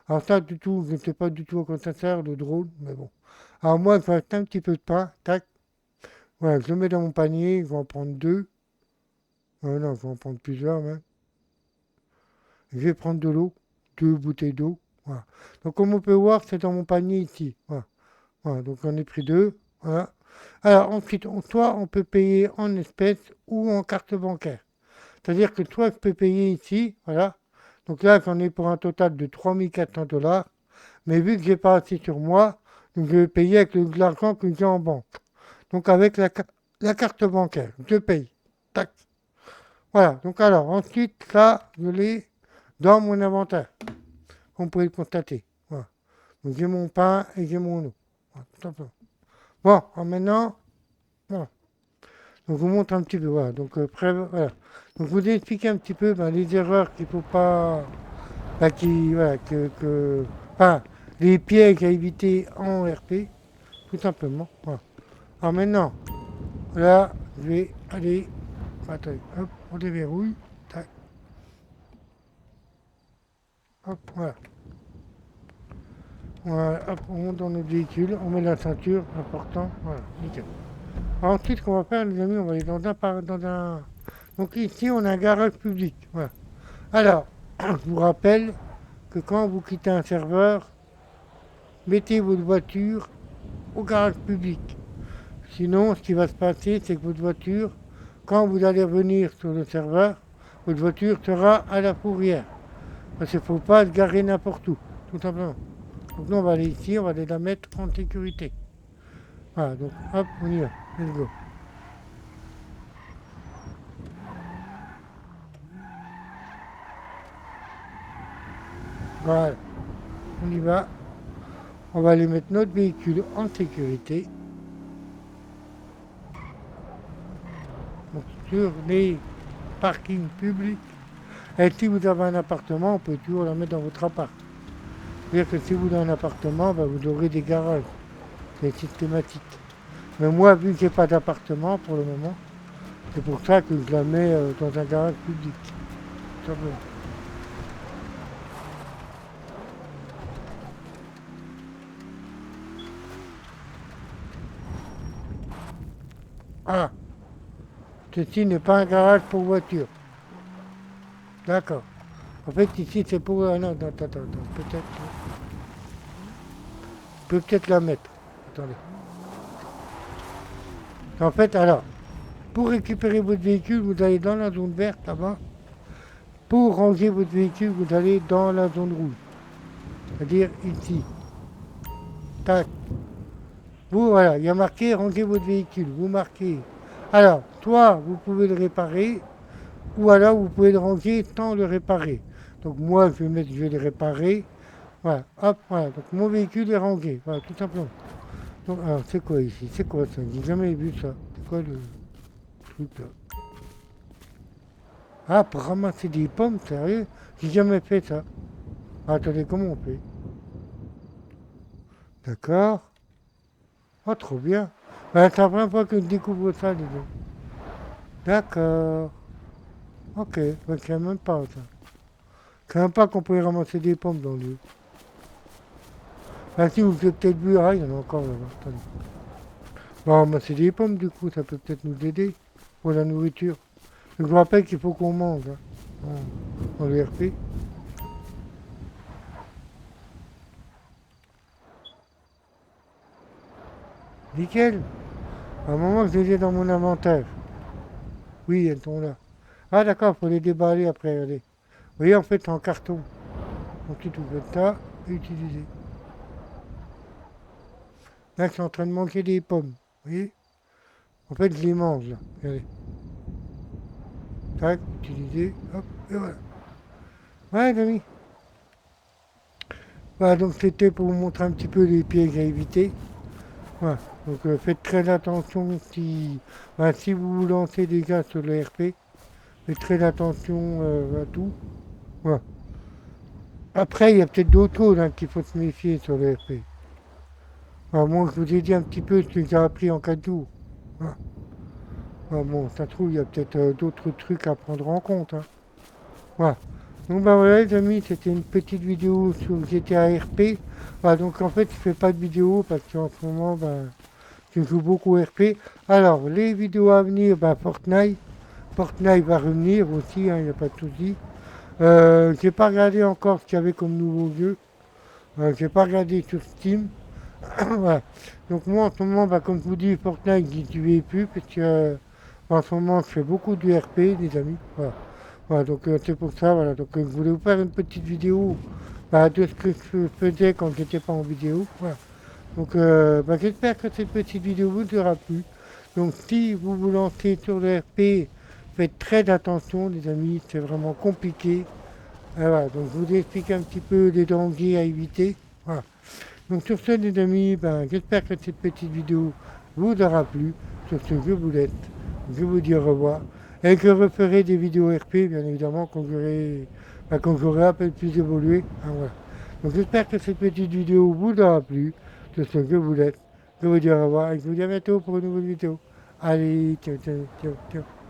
alors ça, du tout, je ne sais pas du tout à quoi ça sert, le drone, mais bon. Alors moi, je vais acheter un petit peu de pain. Tac. Voilà, je le mets dans mon panier. Je vais en prendre deux. Non, je vais en prendre plusieurs même. Je vais prendre de l'eau. Deux bouteilles d'eau. Voilà. Donc comme on peut voir, c'est dans mon panier ici. Voilà. Voilà. Donc j'en ai pris deux. Voilà. Alors ensuite, soit on peut payer en espèces ou en carte bancaire. C'est-à-dire que soit je peux payer ici, voilà. Donc là, j'en ai pour un total de 3 400 $. Mais vu que j'ai pas assez sur moi, donc je vais payer avec l'argent que j'ai en banque. Donc avec la carte bancaire, je paye. Tac. Voilà. Donc alors, ensuite, ça, je l'ai dans mon inventaire. On peut le constater. Voilà. Donc j'ai mon pain et j'ai mon eau. Voilà, tout simplement. Bon, alors maintenant, voilà. Donc je vous montre un petit peu, voilà. Donc voilà. Donc je vous ai expliqué un petit peu les erreurs qu'il ne faut pas, voilà, enfin, les pièges à éviter en RP, tout simplement. Voilà. Alors maintenant, là, je vais aller, attendez, hop, on déverrouille, tac, hop, voilà. Voilà, hop, on monte dans notre véhicule, on met la ceinture, important, voilà, nickel. Alors, ensuite, ce qu'on va faire, les amis, on va aller dans un... Donc ici, on a un garage public, voilà. Alors, je vous rappelle que quand vous quittez un serveur, mettez votre voiture au garage public. Sinon, ce qui va se passer, c'est que votre voiture, quand vous allez revenir sur le serveur, votre voiture sera à la fourrière. Parce qu'il ne faut pas se garer n'importe où, tout simplement. Donc nous, on va aller ici, on va aller la mettre en sécurité. Voilà, donc hop, on y va. Let's go. Voilà, on y va. On va aller mettre notre véhicule en sécurité. Donc, sur les parkings publics. Et si vous avez un appartement, on peut toujours la mettre dans votre appart. C'est-à-dire que si vous avez un appartement, vous aurez des garages. C'est systématique. Mais moi, vu que j'ai pas d'appartement pour le moment, c'est pour ça que je la mets dans un garage public. Tout simplement. Ah, ceci n'est pas un garage pour voiture. D'accord. En fait, ici, c'est pour... non, attends, peut-être... Je peux peut-être la mettre. Attendez. En fait, alors, pour récupérer votre véhicule, vous allez dans la zone verte là-bas. Pour ranger votre véhicule, vous allez dans la zone rouge. C'est-à-dire ici. Tac. Vous, voilà, il y a marqué ranger votre véhicule. Vous marquez. Alors, soit vous pouvez le réparer, ou alors vous pouvez le ranger sans le réparer. Donc moi, je vais le réparer. Voilà, hop, voilà. Donc mon véhicule est rangé. Voilà, tout simplement. Donc, alors, c'est quoi ici? C'est quoi ça? J'ai jamais vu ça. C'est quoi le truc là? Ah, pour ramasser des pommes, sérieux? J'ai jamais fait ça. Ah, attendez, comment on fait? D'accord. Oh, trop bien. C'est la première fois que je découvre ça, les gars. D'accord. Ok, je savais même pas ça. Je savais même pas qu'on pouvait ramasser des pommes dans l'eau. Ah si, vous avez peut-être vu, ah, il y en a encore là-bas. Attendez. Bon, ramasser des pommes du coup, ça peut peut-être nous aider pour la nourriture. Je vous rappelle qu'il faut qu'on mange hein, dans le RP. Nickel. À un moment que je les ai dans mon inventaire. Oui, elles sont là. Ah d'accord, il faut les déballer après, regardez. Vous voyez, en fait, c'est en carton. Donc tu faites ça et utiliser. Là, je suis en train de manquer des pommes. Vous voyez? En fait, je les mange, là. Regardez. Tac, utiliser, hop, et voilà. Ouais, les amis. Voilà, donc c'était pour vous montrer un petit peu les pièges à éviter. Voilà. Donc faites très attention si vous vous lancez déjà sur le RP. Faites très attention à tout. Voilà. Après, il y a peut-être d'autres choses hein, qu'il faut se méfier sur le RP. Voilà, moi, je vous ai dit un petit peu ce que j'ai appris en 4 jours. Voilà. Voilà, bon, ça se trouve, il y a peut-être d'autres trucs à prendre en compte. Hein. Voilà. Donc bah voilà les amis, c'était une petite vidéo sur GTA RP. Voilà, donc en fait je fais pas de vidéo parce qu'en ce moment je joue beaucoup RP. Alors les vidéos à venir, Fortnite. Fortnite va revenir aussi, il n'y a pas de souci. J'ai pas regardé encore ce qu'il y avait comme nouveau jeu. J'ai pas regardé sur Steam. Voilà. Donc moi en ce moment, comme je vous dis, Fortnite j'y vais plus parce que en ce moment je fais beaucoup du RP les amis. Voilà. Voilà, donc c'est pour ça, voilà. Donc je voulais vous faire une petite vidéo de ce que je faisais quand j'étais pas en vidéo. Voilà. Donc j'espère que cette petite vidéo vous aura plu. Donc si vous vous lancez sur le RP, faites très attention les amis, c'est vraiment compliqué. Voilà, donc je vous explique un petit peu les dangers à éviter. Voilà. Donc sur ce les amis, j'espère que cette petite vidéo vous aura plu. Sur ce je vous laisse. Je vous dis au revoir. Et je referai des vidéos RP bien évidemment quand j'aurai un peu plus évolué. Ah, voilà. Donc j'espère que cette petite vidéo vous aura plu. Sur ce je vous laisse. Je vous dis au revoir et je vous dis à bientôt pour une nouvelle vidéo. Allez, ciao, ciao, ciao, ciao.